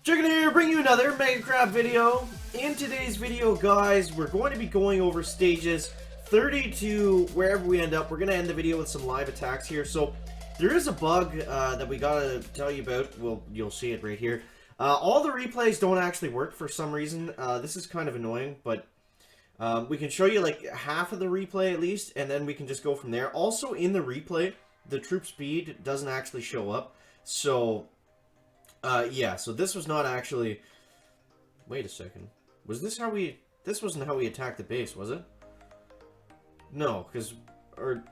Chicken here, bring you another Mega Crab video. In today's video, guys, we're going to be going over stages 30 to wherever we end up. We're going to end the video with some live attacks here. So, there is a bug that we gotta tell you about. Well, you'll see it right here. All the replays don't actually work for some reason. This is kind of annoying, but we can show you like half of the replay at least, and then we can just go from there. Also, in the replay, the troop speed doesn't actually show up. So, yeah, so this was not actually... Wait a second. Was this how we... This wasn't how we attacked the base, was it? No, because... Or...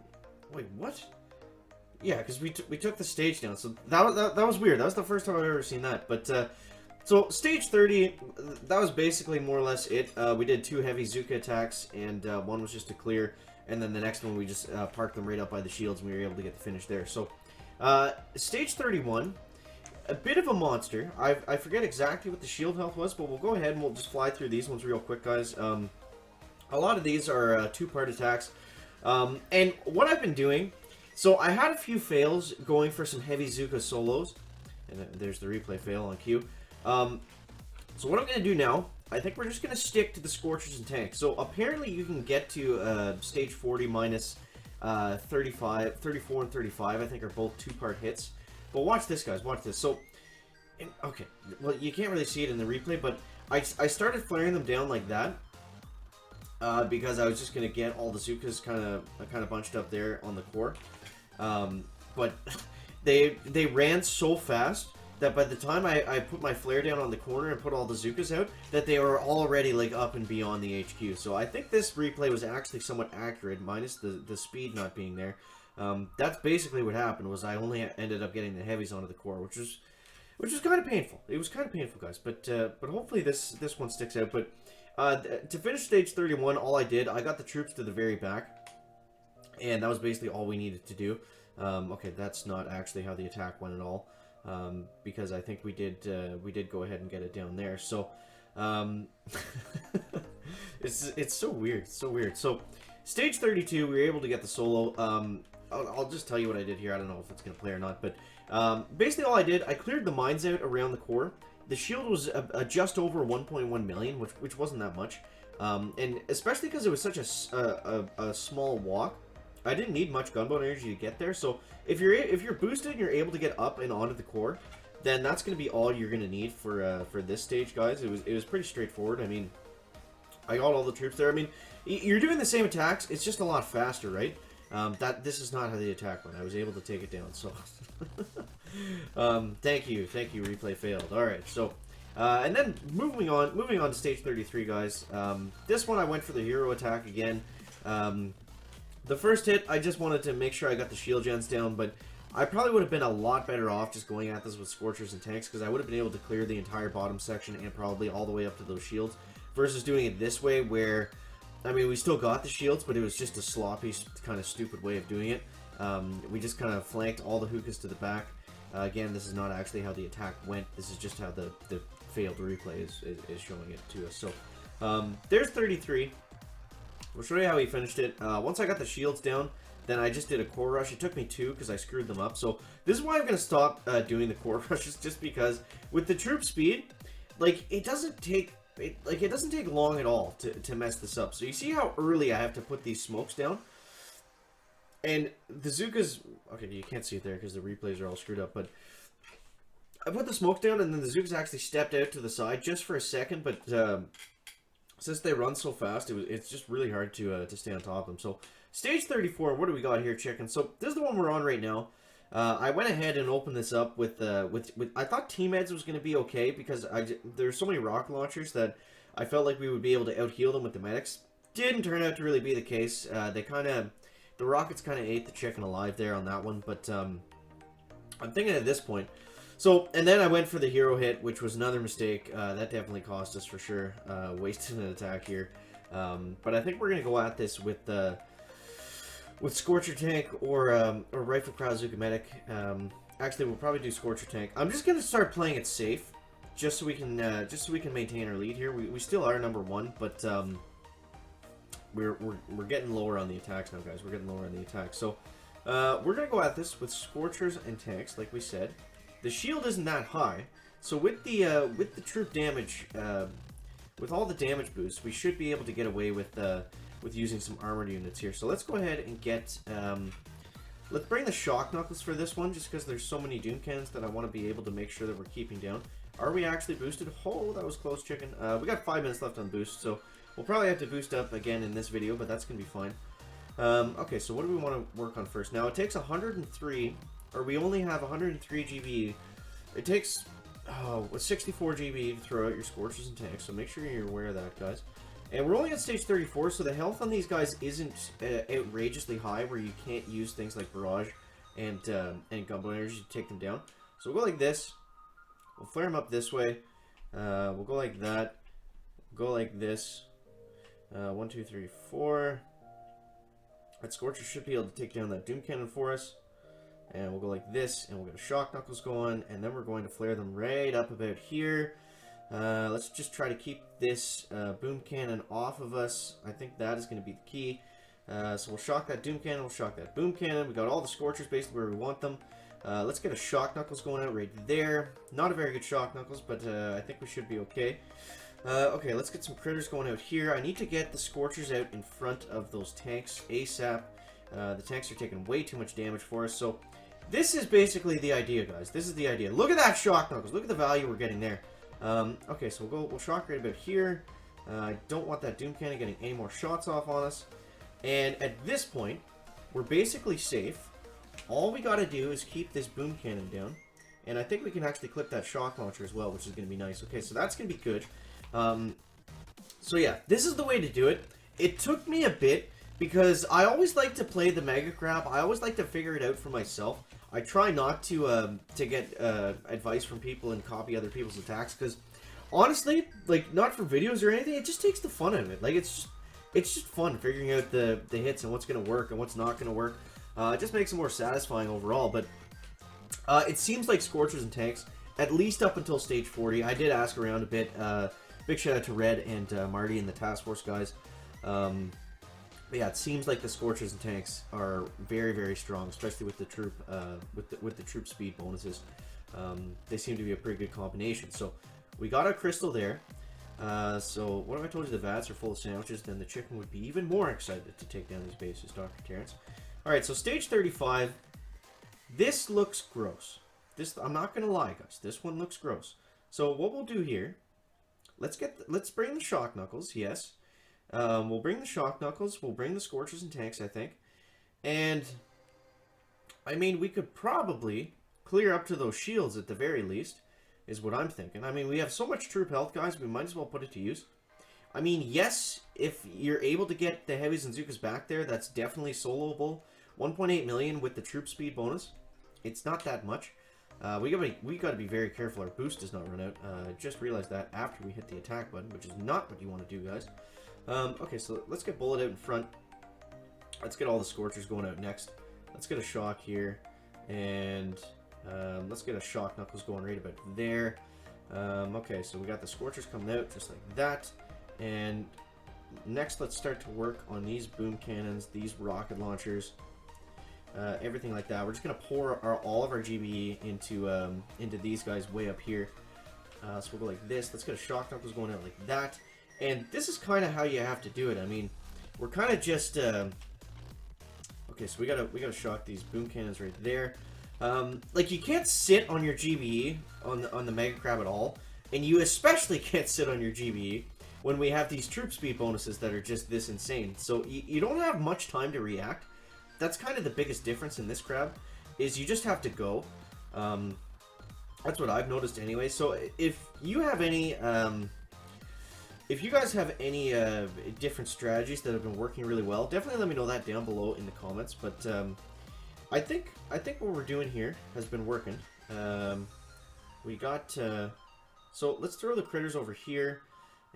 Wait, what? Yeah, because we took the stage down, so that was weird. That was the first time I've ever seen that. But, so, stage 30, that was basically more or less it. We did 2 heavy Zuka attacks, and one was just to clear, and then the next one we just parked them right up by the shields, and we were able to get the finish there. So, stage 31... A bit of a monster. I forget exactly what the shield health was, but we'll go ahead and we'll just fly through these ones real quick, guys. A lot of these are 2-part attacks. And what I've been doing... So, I had a few fails going for some heavy Zuka solos. And there's the replay fail on cue. So, what I'm going to do now... I think we're just going to stick to the Scorchers and tanks. So, apparently you can get to stage 40 minus 34 and 35, I think, are both 2-part hits. But watch this, guys. Watch this. So, okay. Well, you can't really see it in the replay, but I started flaring them down like that because I was just gonna get all the Zukas kind of bunched up there on the core. But they ran so fast that by the time I put my flare down on the corner and put all the Zukas out, that they were already like up and beyond the HQ. So I think this replay was actually somewhat accurate, minus the speed not being there. That's basically what happened. Was I only ended up getting the heavies onto the core, which was kind of painful. It was kind of painful, guys. But hopefully this one sticks out. But to finish stage 31, all I did, I got the troops to the very back, and that was basically all we needed to do. Okay, that's not actually how the attack went at all, because I think we did go ahead and get it down there. So it's so weird. It's so weird. So stage 32, we were able to get the solo. I'll just tell you what I did here. I don't know if it's going to play or not, but basically all I did, I cleared the mines out around the core. The shield was just over 1.1 million, which wasn't that much. And especially because it was such a small walk, I didn't need much gunboat energy to get there. So if you're boosted and you're able to get up and onto the core, then that's going to be all you're going to need for this stage, guys. It was pretty straightforward. I mean, I got all the troops there. I mean, you're doing the same attacks. It's just a lot faster, right? This is not how the attack went. I was able to take it down, so... thank you, replay failed. Alright, so... and then, moving on to stage 33, guys. This one I went for the hero attack again. The first hit, I just wanted to make sure I got the shield gens down, but I probably would have been a lot better off just going at this with Scorchers and tanks, because I would have been able to clear the entire bottom section and probably all the way up to those shields, versus doing it this way, where... I mean, we still got the shields, but it was just a sloppy, kind of stupid way of doing it. We just kind of flanked all the hookahs to the back. Again, this is not actually how the attack went. This is just how the failed replay is showing it to us. So, there's 33. We'll show you how we finished it. Once I got the shields down, then I just did a core rush. It took me 2 because I screwed them up. So, this is why I'm going to stop doing the core rushes, just because with the troop speed, like, it doesn't take... It doesn't take long at all to mess this up. So you see how early I have to put these smokes down? And the Zukas... Okay, you can't see it there because the replays are all screwed up, but... I put the smoke down and then the Zukas actually stepped out to the side just for a second, but since they run so fast, it's just really hard to stay on top of them. So, stage 34, what do we got here, chicken? So, this is the one we're on right now. I went ahead and opened this up with I thought Team Eds was going to be okay because there's so many rocket launchers that I felt like we would be able to out-heal them with the medics. Didn't turn out to really be the case. The rockets kind of ate the chicken alive there on that one, but I'm thinking at this point. So, and then I went for the hero hit, which was another mistake. That definitely cost us for sure. Wasted an attack here. But I think we're going to go at this with Scorcher tank or Rifle Crowd Zuka medic. Actually, we'll probably do Scorcher tank. I'm just gonna start playing it safe, just so we can maintain our lead here. We still are number 1, but we're getting lower on the attacks now, guys. We're getting lower on the attacks. So we're gonna go at this with Scorchers and tanks, like we said. The shield isn't that high, So with the troop damage, with all the damage boosts, we should be able to get away with using some armored units here. So let's go ahead and get, let's bring the shock knuckles for this one, just because there's so many doom cannons that I want to be able to make sure that we're keeping down. Are we actually boosted? Oh, that was close, chicken. We got 5 minutes left on boost, so we'll probably have to boost up again in this video, but that's going to be fine. Okay, so what do we want to work on first? Now, it takes 103, or we only have 103 GB. It takes 64 GB to throw out your Scorchers and tanks, so make sure you're aware of that, guys. And we're only at stage 34, so the health on these guys isn't outrageously high, where you can't use things like Barrage and Gunboat Energy to take them down. So we'll go like this. We'll flare them up this way. We'll go like that. Go like this. 1, 2, 3, 4. That Scorcher should be able to take down that Doom Cannon for us. And we'll go like this, and we'll get a Shock Knuckles going, and then we're going to flare them right up about here. Let's just try to keep this Boom Cannon off of us. I think that is going to be the key. So we'll shock that Doom Cannon, we'll shock that Boom Cannon. We got all the Scorchers basically where we want them. Let's get a Shock Knuckles going out right there. Not a very good Shock Knuckles, but I think we should be okay. Okay, let's get some critters going out here. I need to get the Scorchers out in front of those tanks ASAP. The tanks are taking way too much damage for us, so this is basically the idea, guys. This is the idea. Look at that Shock Knuckles. Look at the value we're getting there. Okay, so we'll shock right about here. I don't want that Doom Cannon getting any more shots off on us. And at this point, we're basically safe. All we gotta do is keep this Boom Cannon down. And I think we can actually clip that Shock Launcher as well, which is gonna be nice. Okay, so that's gonna be good. So yeah, this is the way to do it. It took me a bit, because I always like to play the Mega Crab. I always like to figure it out for myself. I try not to get advice from people and copy other people's attacks, because honestly, like, not for videos or anything, it just takes the fun out of it. Like, it's just fun figuring out the hits and what's going to work and what's not going to work. It just makes it more satisfying overall, but it seems like Scorchers and tanks, at least up until stage 40, I did ask around a bit. Big shout out to Red and Marty and the Task Force guys. But yeah, it seems like the Scorchers and tanks are very, very strong, especially with the troop with the troop speed bonuses. They seem to be a pretty good combination. So we got our crystal there. So what if I told you the vats are full of sandwiches? Then the chicken would be even more excited to take down these bases, Dr. Terrence. All right, so stage 35. This looks gross. I'm not gonna lie, guys. This one looks gross. So what we'll do here? Let's bring the Shock Knuckles. Yes. We'll bring the Shock Knuckles, we'll bring the Scorchers and tanks, I think. And, I mean, we could probably clear up to those shields at the very least, is what I'm thinking. I mean, we have so much troop health, guys, we might as well put it to use. I mean, yes, if you're able to get the Heavies and Zookas back there, that's definitely soloable. 1.8 million with the troop speed bonus. It's not that much. We gotta be very careful our boost does not run out. Just realized that after we hit the attack button, which is not what you want to do, guys. Okay, so let's get Bullet out in front. Let's get all the Scorchers going out next. Let's get a Shock here. And let's get a Shock Knuckles going right about there. Okay, so we got the Scorchers coming out just like that. And next, let's start to work on these Boom Cannons, these Rocket Launchers, everything like that. We're just going to pour all of our GBE into these guys way up here. So we'll go like this. Let's get a Shock Knuckles going out like that. And this is kind of how you have to do it. I mean, we're kind of just okay, so we gotta shock these Boom Cannons right there. Like, you can't sit on your GBE on the Mega Crab at all, and you especially can't sit on your GBE when we have these troop speed bonuses that are just this insane. So you don't have much time to react. That's kind of the biggest difference in this crab, is you just have to go. That's what I've noticed anyway. So if you have any if you guys have any different strategies that have been working really well, definitely let me know that down below in the comments. But I think what we're doing here has been working. We got so let's throw the critters over here,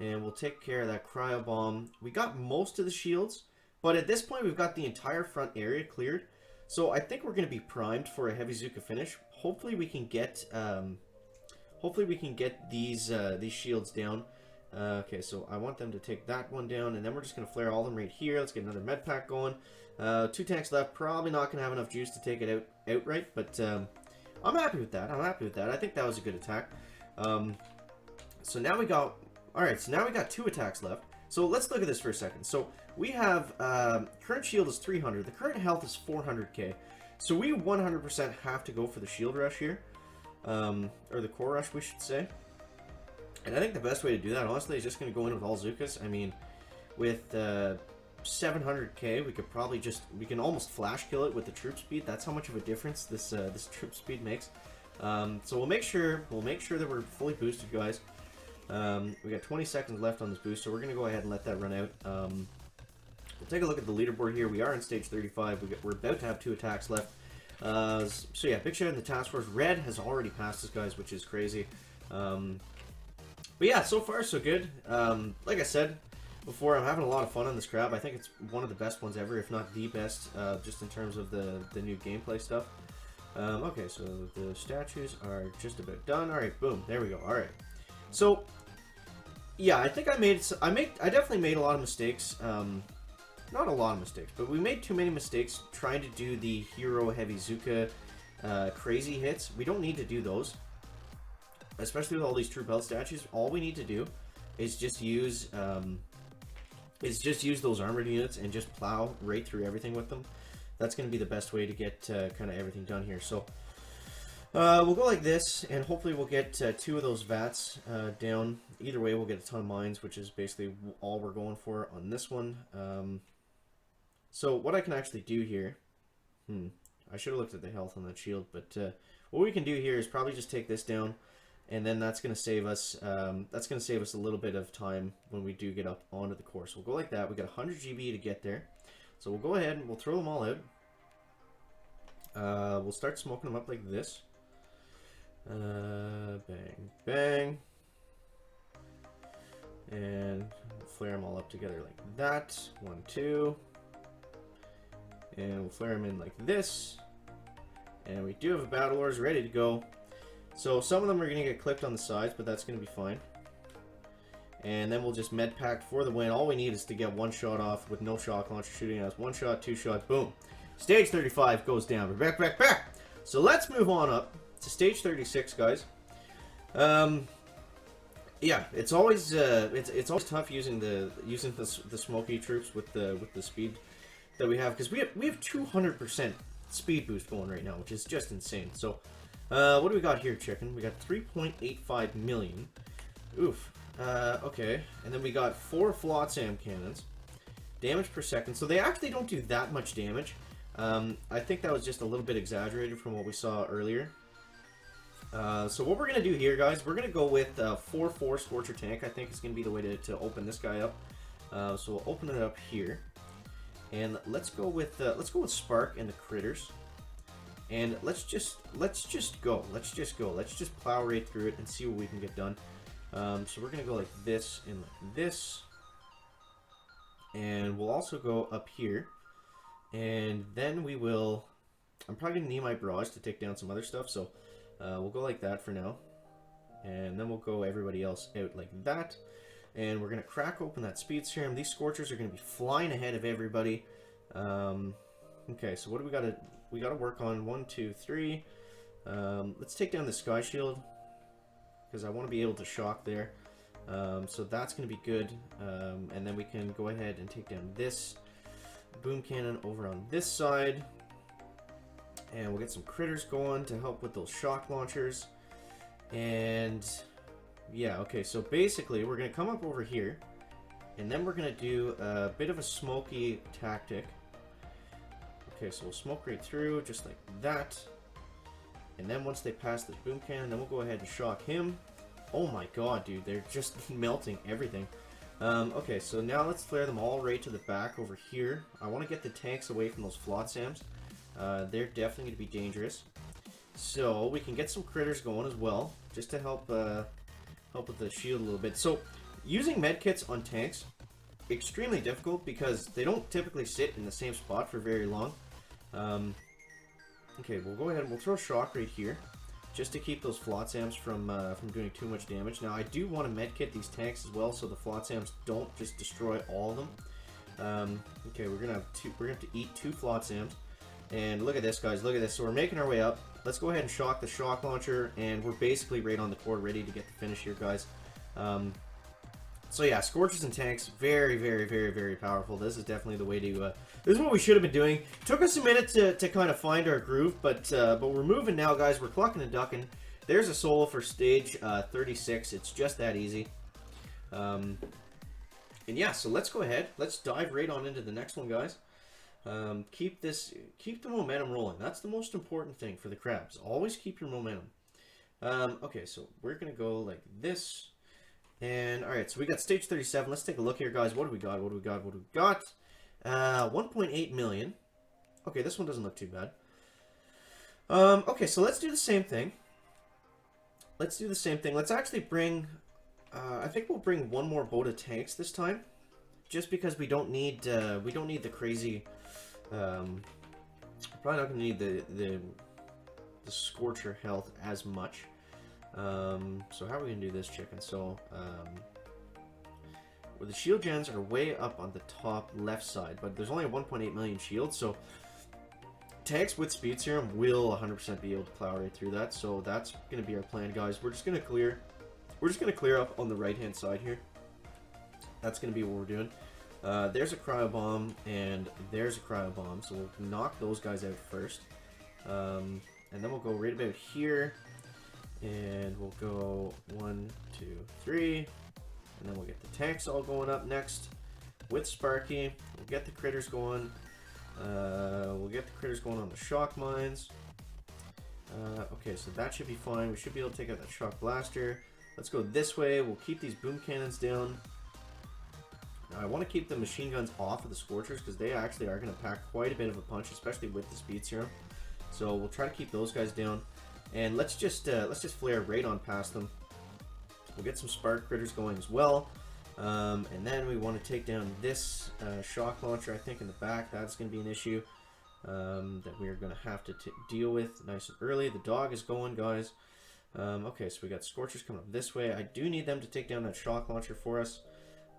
and we'll take care of that cryo bomb. We got most of the shields, but at this point we've got the entire front area cleared. So I think we're going to be primed for a Heavy Zooka finish. Hopefully we can get these shields down. Okay, so I want them to take that one down, and then we're just going to flare all of them right here. Let's get another med pack going. 2 tanks left. Probably not going to have enough juice to take it outright, but I'm happy with that. I think that was a good attack. So now we got, alright, so now we got 2 attacks left. So let's look at this for a second. So we have, current shield is 300, the current health is 400k. So we 100% have to go for the shield rush here. Or the core rush, we should say. And I think the best way to do that, honestly, is just going to go in with all Zukas. I mean, with 700k, we could probably just, we can almost flash kill it with the troop speed. That's how much of a difference this this troop speed makes. So we'll make sure that we're fully boosted, guys. We got 20 seconds left on this boost, so we're going to go ahead and let that run out. We'll take a look at the leaderboard here. We are in stage 35. We're about to have 2 attacks left. So yeah, big shout out to the task force. Red has already passed us, guys, which is crazy. But yeah, so far so good. Like I said before, I'm having a lot of fun on this crab. I think it's one of the best ones ever, if not the best, just in terms of the new gameplay stuff. Okay, so the statues are just about done. Alright, boom, there we go. Alright. So yeah, I think I definitely made a lot of mistakes. Not a lot of mistakes, but we made too many mistakes trying to do the hero heavy Zuka crazy hits. We don't need to do those, especially with all these troop health statues. All we need to do is just use those armored units and just plow right through everything with them. That's going to be the best way to get kind of everything done here. So we'll go like this, and hopefully we'll get 2 of those vats down. Either way, we'll get a ton of mines, which is basically all we're going for on this one. So what I can actually do here, I should have looked at the health on that shield, but what we can do here is probably just take this down, and then that's going to save us. That's going to save us a little bit of time when we do get up onto the course. We'll go like that. We got 100 GB to get there, so we'll go ahead and we'll throw them all out. We'll start smoking them up like this. Bang, bang, and flare them all up together like that. 1, 2. And we'll flare them in like this. And we do have a battle ores ready to go. So some of them are going to get clipped on the sides, but that's going to be fine. And then we'll just med pack for the win. All we need is to get 1 shot off with no shock launcher shooting at us. 1 shot, 2 shots, boom. Stage 35 goes down. We're back. So let's move on up to stage 36, guys. Yeah, it's always tough using the smoky troops with the speed that we have, because we have 200% speed boost going right now, which is just insane. So what do we got here, chicken? We got 3.85 million. Oof. Okay, and then we got 4 flotsam cannons. Damage per second. So they actually don't do that much damage. I think that was just a little bit exaggerated from what we saw earlier. So what we're going to do here, guys, we're going to go with 4/4 Scorcher tank. I think is going to be the way to open this guy up. So we'll open it up here. And let's go with Spark and the critters. And let's just go. Let's just plow right through it and see what we can get done. So we're going to go like this and like this. And we'll also go up here. And then we will... I'm probably going to need my barrage to take down some other stuff. So we'll go like that for now. And then we'll go everybody else out like that. And we're going to crack open that speed serum. These Scorchers are going to be flying ahead of everybody. Okay, so what do we got to... We got to work on 1, 2, 3. Let's take down the Sky Shield, because I want to be able to shock there. So that's going to be good. And then we can go ahead and take down this boom cannon over on this side. And we'll get some critters going to help with those shock launchers. And yeah, okay, so basically we're going to come up over here. And then we're going to do a bit of a smoky tactic. Okay, so we'll smoke right through, just like that. And then once they pass this boom cannon, then we'll go ahead and shock him. Oh my god, dude, they're just melting everything. Okay, so now let's flare them all right to the back over here. I want to get the tanks away from those flotsams. They're definitely going to be dangerous. So we can get some critters going as well, just to help with the shield a little bit. So using medkits on tanks, extremely difficult because they don't typically sit in the same spot for very long. Okay, we'll go ahead and we'll throw shock right here, just to keep those flotsams from doing too much damage. Now I do want to medkit these tanks as well, so the flotsams don't just destroy all of them. Okay, we're gonna have to eat 2 flotsams. And look at this, guys. Look at this. So we're making our way up. Let's go ahead and shock the shock launcher, and we're basically right on the core, ready to get the finish here, guys. So yeah, Scorchers and tanks, very, very, very, very powerful. This is definitely the way to... this is what we should have been doing. Took us a minute to kind of find our groove, but we're moving now, guys. We're clucking and ducking. There's a solo for stage 36. It's just that easy. And yeah, so let's go ahead. Let's dive right on into the next one, guys. Keep the momentum rolling. That's the most important thing for the crabs. Always keep your momentum. Okay, so we're gonna go like this. And all right, so we got stage 37. Let's take a look here, guys. What do we got? What do we got? What do we got? 1.8 million. Okay, this one doesn't look too bad. Okay, so let's do the same thing. Let's do the same thing. Let's actually bring... I think we'll bring one more boat of tanks this time, just because we don't need the crazy. Probably not going to need the Scorcher health as much. So how are we going to do this, chicken? So where the shield gens are way up on the top left side, but there's only a 1.8 million shield, so tanks with speed serum will 100% be able to plow right through that. So that's going to be our plan, guys. We're just going to clear. We're just going to clear up on the right-hand side here. That's going to be what we're doing. There's a cryo bomb, and there's a cryo bomb. So we'll knock those guys out first. And then we'll go right about here. And we'll go 1, 2, 3. And then we'll get the tanks all going up next with Sparky. We'll get the critters going. We'll get the critters going on the shock mines. Okay, so that should be fine. We should be able to take out that shock blaster. Let's go this way. We'll keep these boom cannons down. Now, I want to keep the machine guns off of the Scorchers because they actually are going to pack quite a bit of a punch, especially with the speed serum. So we'll try to keep those guys down, and let's just flare right on past them. We'll get some spark critters going as well, and then we want to take down this shock launcher. I think in the back, that's going to be an issue that we are going to have to deal with nice and early. The dog is going, guys. Okay, so we got Scorchers coming up this way. I do need them to take down that shock launcher for us.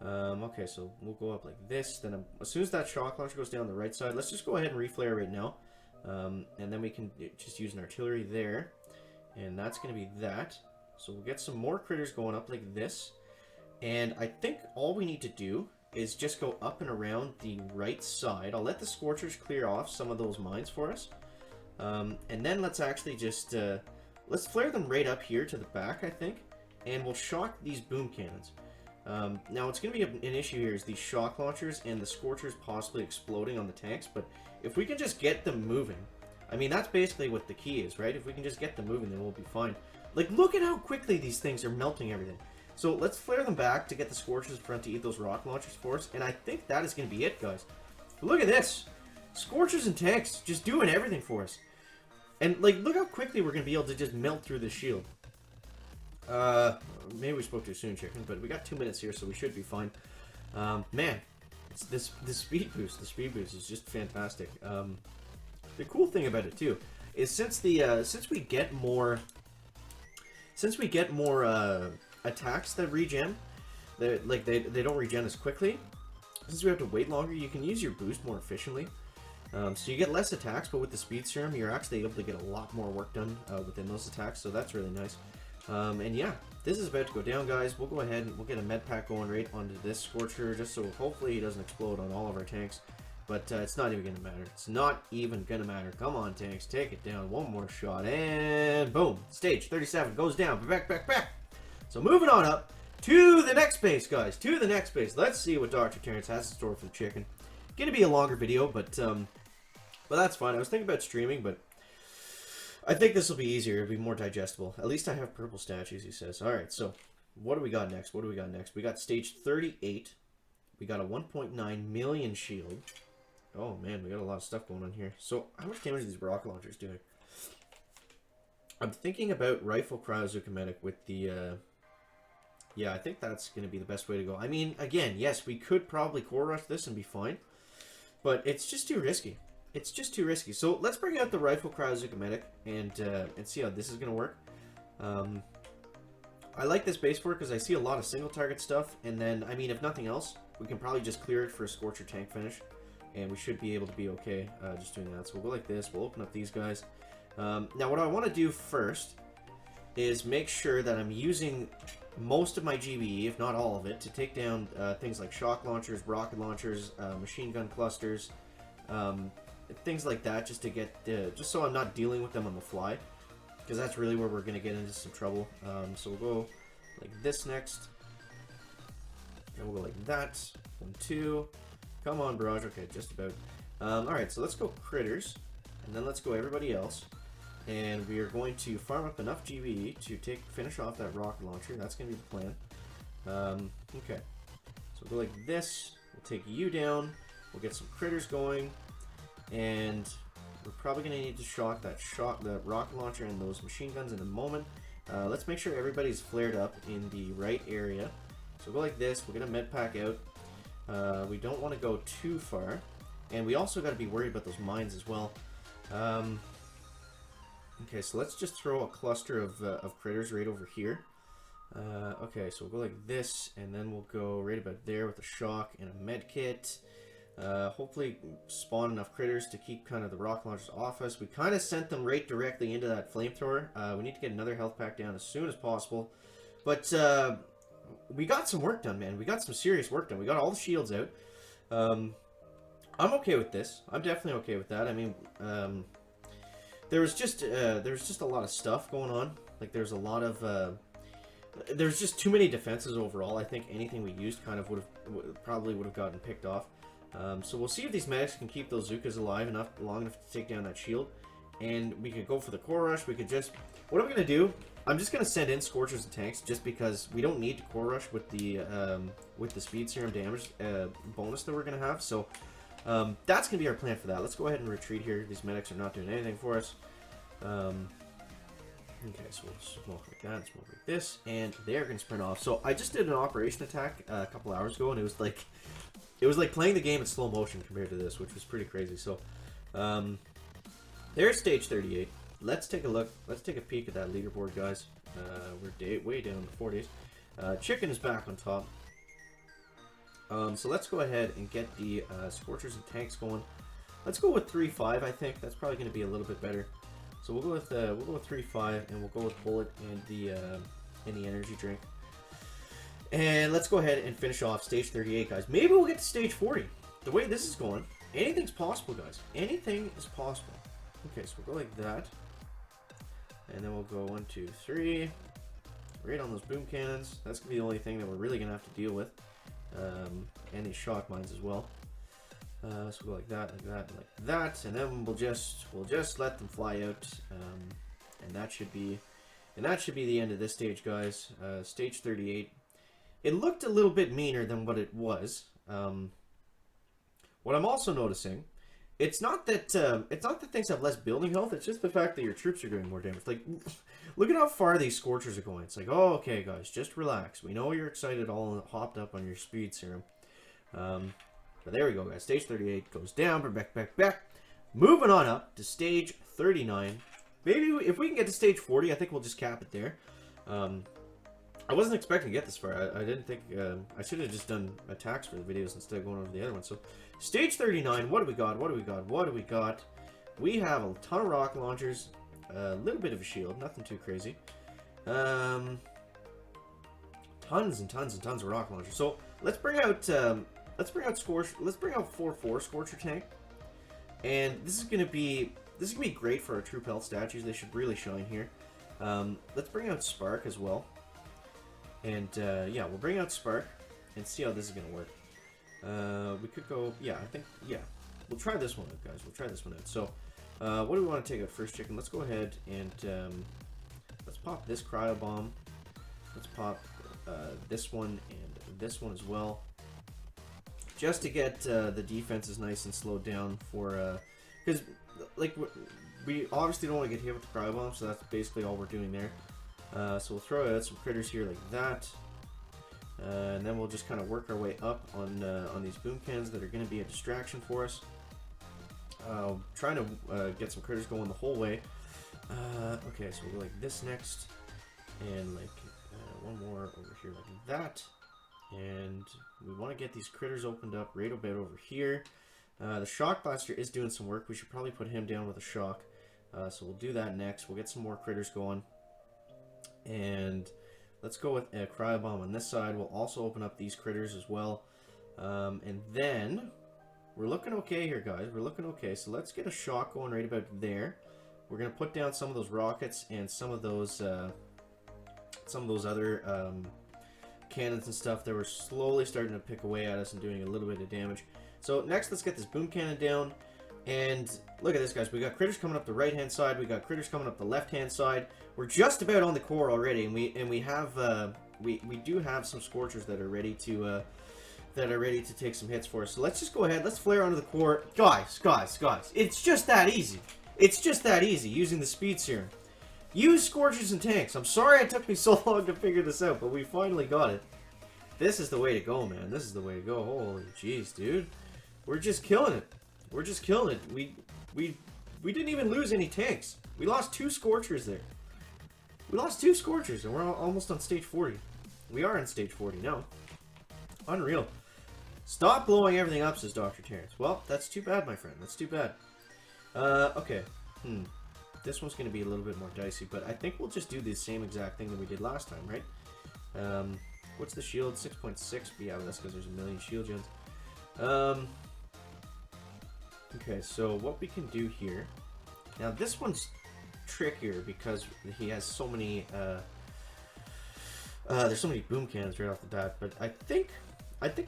Okay, so we'll go up like this. Then as soon as that shock launcher goes down the right side, let's just go ahead and reflare right now. And then we can just use an artillery there. And that's going to be that. So we'll get some more critters going up like this. And I think all we need to do is just go up and around the right side. I'll let the Scorchers clear off some of those mines for us. And then let's actually just... let's flare them right up here to the back, I think, and we'll shock these boom cannons. Now, what's going to be an issue here is these shock launchers and the Scorchers possibly exploding on the tanks, but if we can just get them moving, I mean, that's basically what the key is, right? If we can just get them moving, then we'll be fine. Like, look at how quickly these things are melting everything. So let's flare them back to get the Scorchers in front to eat those rock launchers for us, and I think that is going to be it, guys. But look at this. Scorchers and tanks just doing everything for us. And, like, look how quickly we're going to be able to just melt through this shield. Maybe we spoke too soon, chicken, but we got 2 minutes here, so we should be fine. Man, it's this speed boost. The speed boost is just fantastic. The cool thing about it, too, is since we get more attacks that regen, they don't regen as quickly. Since we have to wait longer, you can use your boost more efficiently. So you get less attacks, but with the speed serum, you're actually able to get a lot more work done within those attacks, so that's really nice. And yeah, this is about to go down, guys. We'll go ahead and we'll get a med pack going right onto this Scorcher, just so hopefully he doesn't explode on all of our tanks. But it's not even going to matter. It's not even going to matter. Come on, tanks, take it down. One more shot, and boom. Stage 37 goes down. Back. So moving on up to the next base, guys. To the next base. Let's see what Dr. Terrence has in store for the chicken. Going to be a longer video, but that's fine. I was thinking about streaming, but I think this will be easier. It'll be more digestible. At least I have purple statues, he says. Alright, so what do we got next? We got stage 38. We got a 1.9 million shield. Oh, man, we got a lot of stuff going on here. So how much damage are these rocket launchers doing? I'm thinking about Rifle Cryozukometic with the... yeah, I think that's going to be the best way to go. I mean, again, yes, we could probably core rush this and be fine. But it's just too risky. It's just too risky. So let's bring out the Rifle Cryozukometic and see how this is going to work. I like this base for it because I see a lot of single target stuff. And then, I mean, if nothing else, we can probably just clear it for a Scorcher tank finish. and we should be able to be okay just doing that. So we'll go like this. We'll open up these guys. Now what I want to do first is make sure that I'm using most of my GBE, if not all of it, to take down things like shock launchers, rocket launchers, machine gun clusters, things like that, just to get just so I'm not dealing with them on the fly, because that's really where we're going to get into some trouble. So we'll go like this next, and we'll go like that. 1, 2. Come on, barrage. Okay, just about. Alright, so let's go critters, and then let's go everybody else. And we are going to farm up enough GBE to finish off that rocket launcher. That's going to be the plan. Okay, so we'll go like this. We'll take you down. We'll get some critters going, and we're probably going to need to shock that rocket launcher and those machine guns in a moment. Let's make sure everybody's flared up in the right area. So we'll go like this. We'll get a med pack out. We don't want to go too far, and we also got to be worried about those mines as well. Okay, so let's just throw a cluster of critters right over here. Okay, so we'll go like this, and then we'll go right about there with a shock and a med kit. Hopefully spawn enough critters to keep kind of the rocket launchers off us. We kind of sent them right directly into that flamethrower. We need to get another health pack down as soon as possible. But we got some work done, man. We got some serious work done. We got all the shields out. I'm okay with this. I'm definitely okay with that. I mean, there was just a lot of stuff going on. Like there's a lot of there's just too many defenses overall. I think anything we used kind of probably would have gotten picked off. So we'll see if these medics can keep those Zukas alive long enough to take down that shield, and we could go for the core rush. We could just, what I'm gonna do, I'm just gonna send in Scorchers and tanks just because we don't need to core rush with the speed serum damage bonus that we're gonna have. So that's going to be our plan for that. Let's go ahead and retreat here. These medics are not doing anything for us. Okay, so we'll smoke like that, smoke like this, and they're going to sprint off. So I just did an operation attack a couple hours ago, and it was like playing the game in slow motion compared to this, which was pretty crazy. So there's stage 38. Let's take a look. Let's take a peek at that leaderboard, guys. We're way down in the 40s. Chicken is back on top. So let's go ahead and get the Scorchers and tanks going. Let's go with 3-5. I think that's probably going to be a little bit better. So we'll go with 3-5, and we'll go with bullet and the energy drink. And let's go ahead and finish off stage 38, guys. Maybe we'll get to stage 40. The way this is going, anything's possible, guys. Anything is possible. Okay, so we'll go like that, and then we'll go 1, 2, 3. Right on those boom cannons. That's gonna be the only thing that we're really gonna have to deal with. And these shock mines as well. So we'll go like that, like that, like that, and then we'll just let them fly out, and that should be the end of this stage, guys. Stage 38. It looked a little bit meaner than what it was. What I'm also noticing, it's not that things have less building health. It's just the fact that your troops are doing more damage. Like, look at how far these Scorchers are going. It's like, oh, okay, guys, just relax. We know you're excited, all hopped up on your speed serum. But there we go, guys. Stage 38 goes down. We're back. Moving on up to stage 39. Maybe if we can get to stage 40, I think we'll just cap it there. I wasn't expecting to get this far. I didn't think... I should have just done attacks for the videos instead of going over the other one. So, stage 39, what do we got? We have a ton of rocket launchers, a little bit of a shield, nothing too crazy. Tons and tons and tons of rocket launchers. So, let's bring out Scorcher. Let's bring out 4-4 Scorcher tank. And this is gonna be great for our troop health statues. They should really shine here. Let's bring out Spark as well. And yeah, we'll bring out Spark and see how this is gonna work. We could go, yeah, I think, yeah, we'll try this one out, guys. We'll try this one out. So, what do we want to take out first, chicken? Let's go ahead and let's pop this cryo bomb. Let's pop this one and this one as well, just to get the defenses nice and slowed down for because like we obviously don't want to get hit with the cryo bomb, so that's basically all we're doing there. So we'll throw out some critters here like that, and then we'll just kind of work our way up on these boom cannons that are going to be a distraction for us. Trying to get some critters going the whole way. Okay, so we'll go like this next, and like one more over here like that, and we want to get these critters opened up right a bit over here. The shock blaster is doing some work. We should probably put him down with a shock. So we'll do that next. We'll get some more critters going. And let's go with a cryo bomb on this side. We'll also open up these critters as well. And then we're looking okay here, guys. We're looking okay. So let's get a shock going right about there. We're gonna put down some of those rockets and some of those other cannons and stuff that were slowly starting to pick away at us and doing a little bit of damage. So next, let's get this boom cannon down. And look at this, guys. We got critters coming up the right-hand side. We got critters coming up the left-hand side. We're just about on the core already, and we do have some Scorchers that are ready to take some hits for us. So let's just go ahead. Let's flare onto the core, guys. It's just that easy. It's just that easy using the speed serum. Use Scorchers and tanks. I'm sorry it took me so long to figure this out, but we finally got it. This is the way to go, man. This is the way to go. Holy jeez, dude. We're just killing it. We're just killing it. We didn't even lose any tanks. We lost 2 Scorchers there. We lost 2 Scorchers, and we're almost on stage 40. We are on stage 40 now. Unreal. Stop blowing everything up, says Dr. Terrence. Well, that's too bad, my friend. That's too bad. Okay. This one's going to be a little bit more dicey, but I think we'll just do the same exact thing that we did last time, right? What's the shield? 6.6. Yeah, that's because there's a million shield gens. Okay, so what we can do here... Now, this one's trickier because he has so many... there's so many boom cannons right off the bat, but I think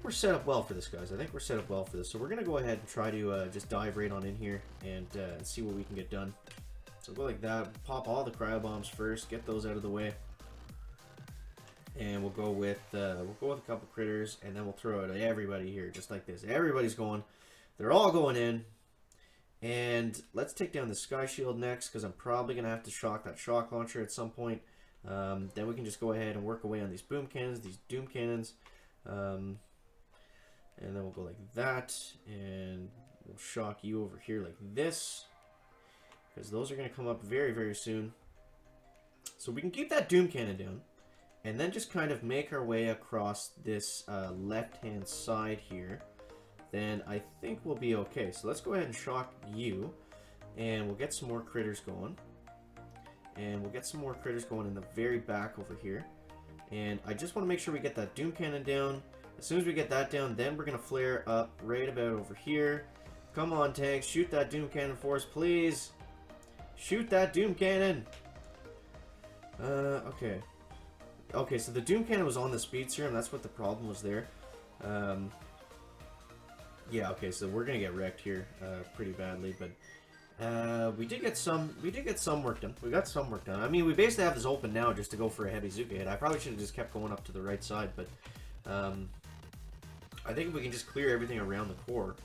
we're set up well for this, guys. I think we're set up well for this. So we're going to go ahead and try to just dive right on in here and see what we can get done. So go like that. Pop all the cryo bombs first. Get those out of the way. And we'll go with a couple critters, and then we'll throw it at everybody here, just like this. Everybody's going. They're all going in. And let's take down the Sky Shield next, because I'm probably going to have to shock that shock launcher at some point. Then we can just go ahead and work away on these boom cannons, these doom cannons. And then we'll go like that, and we'll shock you over here like this, because those are going to come up very, very soon. So we can keep that doom cannon down, and then just kind of make our way across this left-hand side here. Then I think we'll be okay. So let's go ahead and shock you, and we'll get some more critters going. And we'll get some more critters going in the very back over here. And I just want to make sure we get that doom cannon down. As soon as we get that down, then we're going to flare up right about over here. Come on, tanks. Shoot that doom cannon for us, please. Shoot that doom cannon. Okay. Okay, so the doom cannon was on the speed serum. That's what the problem was there. Yeah, okay, so we're going to get wrecked here pretty badly, but we did get some work done. We got some work done. I mean, we basically have this open now just to go for a heavy Zuka hit. I probably should have just kept going up to the right side, but I think if we can just clear everything around the core,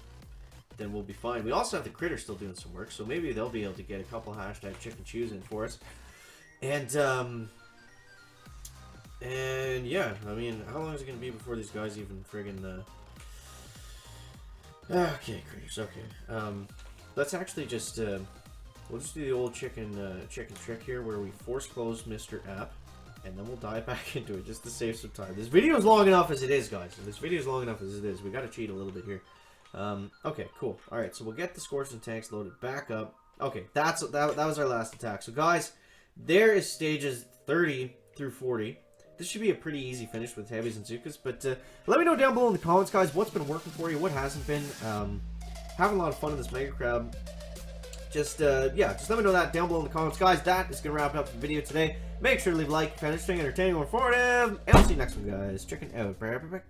then we'll be fine. We also have the critters still doing some work, so maybe they'll be able to get a couple hashtag chicken chews in for us. And yeah, I mean, how long is it going to be before these guys even friggin' okay, critters, okay. Let's actually just, we'll just do the old chicken trick here where we force close Mr. App, and then we'll dive back into it just to save some time. This video is long enough as it is, guys. This video is long enough as it is. We gotta cheat a little bit here. Okay, cool. Alright, so we'll get the Scorcher and tanks loaded back up. Okay, that was our last attack. So, guys, there is stages 30 through 40. This should be a pretty easy finish with heavies and Zukas, but let me know down below in the comments, guys, what's been working for you, what hasn't been. Having a lot of fun in this Mega Crab. Just, yeah, just let me know that down below in the comments. Guys, that is going to wrap up the video today. Make sure to leave a like if you found it interesting, entertaining, or informative, and I'll see you next one, guys. Check it out. Bye.